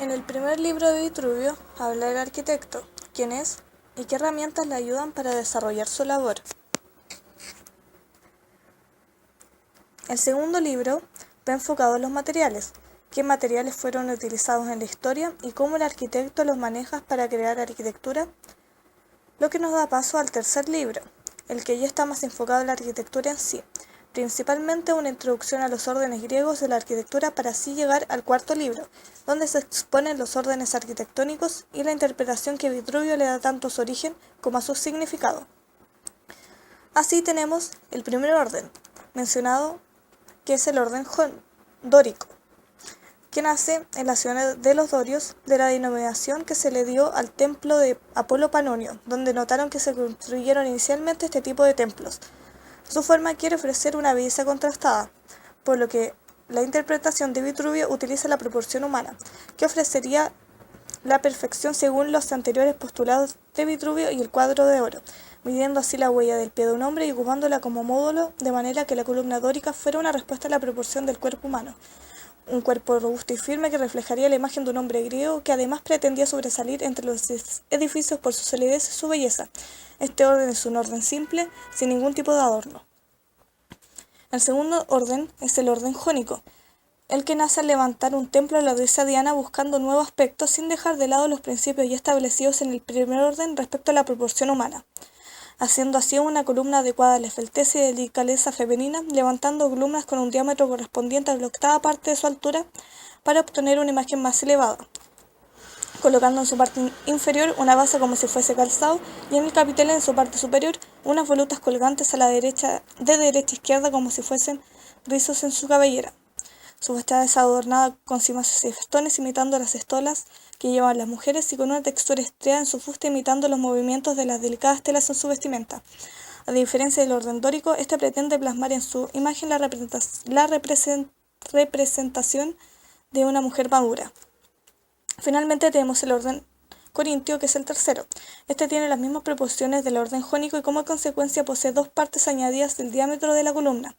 En el primer libro de Vitruvio habla el arquitecto, quién es y qué herramientas le ayudan para desarrollar su labor. El segundo libro va enfocado en los materiales, qué materiales fueron utilizados en la historia y cómo el arquitecto los maneja para crear arquitectura, lo que nos da paso al tercer libro, el que ya está más enfocado en la arquitectura en sí, principalmente una introducción a los órdenes griegos de la arquitectura para así llegar al cuarto libro, donde se exponen los órdenes arquitectónicos y la interpretación que Vitruvio le da tanto a su origen como a su significado. Así tenemos el primer orden, mencionado, que es el orden dórico, que nace en la ciudad de los dorios de la denominación que se le dio al templo de Apolo Panonio, donde notaron que se construyeron inicialmente este tipo de templos. Su forma quiere ofrecer una belleza contrastada, por lo que la interpretación de Vitruvio utiliza la proporción humana, que ofrecería la perfección según los anteriores postulados de Vitruvio y el cuadro de oro, midiendo así la huella del pie de un hombre y ocupándola como módulo, de manera que la columna dórica fuera una respuesta a la proporción del cuerpo humano. Un cuerpo robusto y firme que reflejaría la imagen de un hombre griego que además pretendía sobresalir entre los edificios por su solidez y su belleza. Este orden es un orden simple, sin ningún tipo de adorno. El segundo orden es el orden jónico, el que nace al levantar un templo a la diosa Diana buscando nuevos aspectos sin dejar de lado los principios ya establecidos en el primer orden respecto a la proporción humana, haciendo así una columna adecuada a la esbeltez y delicadeza femenina, levantando columnas con un diámetro correspondiente a la octava parte de su altura para obtener una imagen más elevada, colocando en su parte inferior una base como si fuese calzado y en el capitel en su parte superior unas volutas colgantes a la derecha, de derecha a izquierda como si fuesen rizos en su cabellera. Su fachada es adornada con cimas y festones imitando las estolas que llevan las mujeres y con una textura estriada en su fuste imitando los movimientos de las delicadas telas en su vestimenta. A diferencia del orden dórico, este pretende plasmar en su imagen la representación de una mujer madura. Finalmente tenemos el orden corintio, que es el tercero. Este tiene las mismas proporciones del orden jónico y como consecuencia posee dos partes añadidas del diámetro de la columna.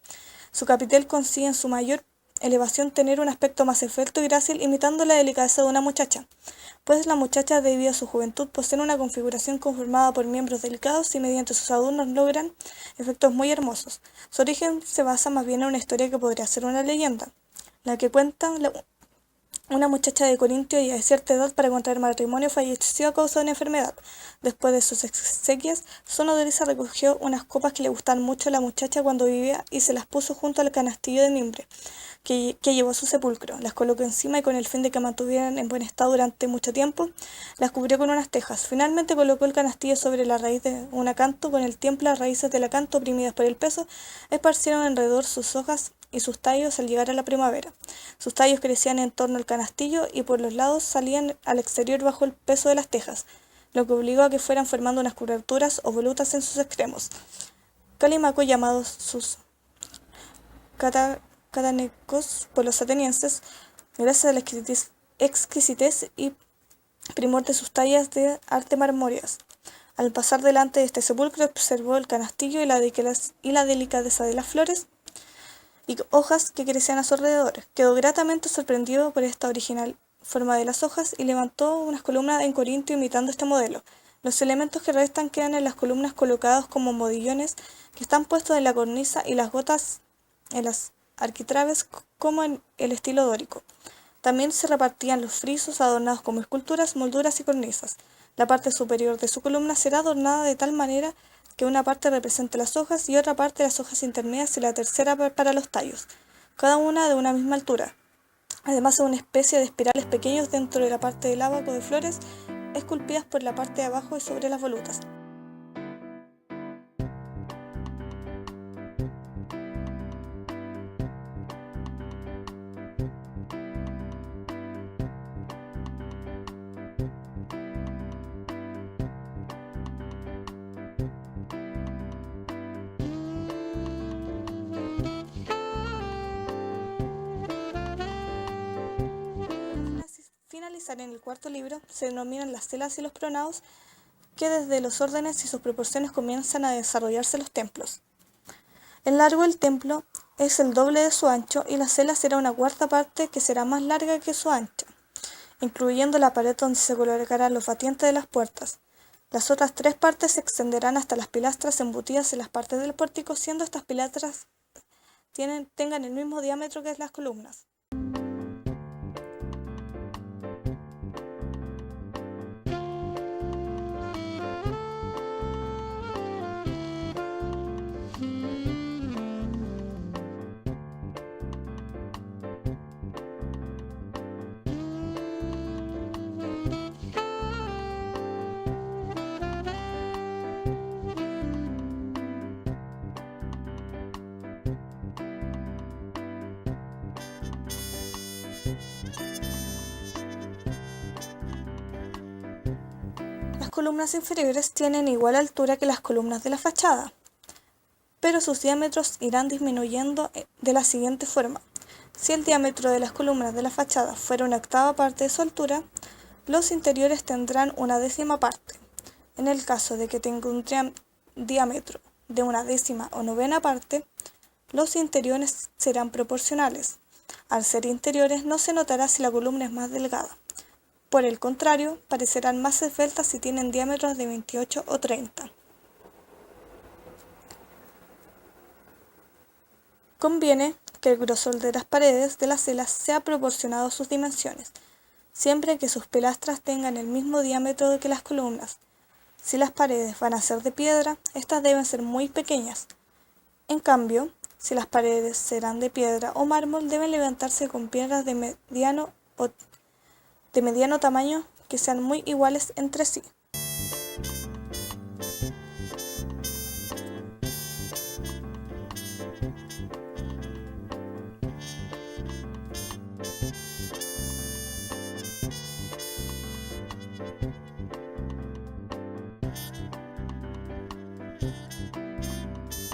Su capitel consigue en su mayor elevación tener un aspecto más esbelto y grácil, imitando la delicadeza de una muchacha, pues las muchachas debido a su juventud poseen una configuración conformada por miembros delicados y mediante sus adornos logran efectos muy hermosos. Su origen se basa más bien en una historia que podría ser una leyenda, la que cuenta una muchacha de Corintio y a cierta edad para contraer matrimonio falleció a causa de una enfermedad. Después de sus exequias, su nodriza recogió unas copas que le gustaban mucho a la muchacha cuando vivía y se las puso junto al canastillo de mimbre que llevó a su sepulcro. Las colocó encima y con el fin de que mantuvieran en buen estado durante mucho tiempo, las cubrió con unas tejas. Finalmente colocó el canastillo sobre la raíz de un acanto. Con el tiempo las raíces del acanto, oprimidas por el peso, esparcieron alrededor sus hojas y sus tallos al llegar a la primavera. Sus tallos crecían en torno al canastillo y por los lados salían al exterior bajo el peso de las tejas, lo que obligó a que fueran formando unas coberturas o volutas en sus extremos. Calímaco, llamados sus catanecos por los atenienses, gracias a la exquisitez y primor de sus tallas de arte marmóreas. Al pasar delante de este sepulcro observó el canastillo y la delicadeza de las flores y hojas que crecían a su alrededor. Quedó gratamente sorprendido por esta original forma de las hojas y levantó unas columnas en Corintio imitando este modelo. Los elementos que restan quedan en las columnas colocados como modillones que están puestos en la cornisa y las gotas en las arquitraves como en el estilo dórico. También se repartían los frisos adornados como esculturas, molduras y cornisas. La parte superior de su columna será adornada de tal manera que una parte represente las hojas y otra parte las hojas intermedias y la tercera para los tallos, cada una de una misma altura. Además de una especie de espirales pequeños dentro de la parte del ábaco de flores, esculpidas por la parte de abajo y sobre las volutas. Finalizar en el cuarto libro se denominan las celas y los pronaos, que desde los órdenes y sus proporciones comienzan a desarrollarse los templos. El largo del templo es el doble de su ancho y la cela será una cuarta parte que será más larga que su ancha. incluyendo la pared donde se colocarán los batientes de las puertas. Las otras 3 partes se extenderán hasta las pilastras embutidas en las partes del pórtico, siendo estas pilastras tengan el mismo diámetro que las columnas. Las columnas inferiores tienen igual altura que las columnas de la fachada, pero sus diámetros irán disminuyendo de la siguiente forma. Si el diámetro de las columnas de la fachada fuera una octava parte de su altura, los interiores tendrán una décima parte. En el caso de que tenga un diámetro de una décima o novena parte, los interiores serán proporcionales. Al ser interiores, no se notará si la columna es más delgada. Por el contrario, parecerán más esbeltas si tienen diámetros de 28 o 30. Conviene que el grosor de las paredes de las celas sea proporcionado a sus dimensiones, siempre que sus pilastras tengan el mismo diámetro que las columnas. Si las paredes van a ser de piedra, estas deben ser muy pequeñas. En cambio, si las paredes serán de piedra o mármol, deben levantarse con piedras de mediano tamaño que sean muy iguales entre sí.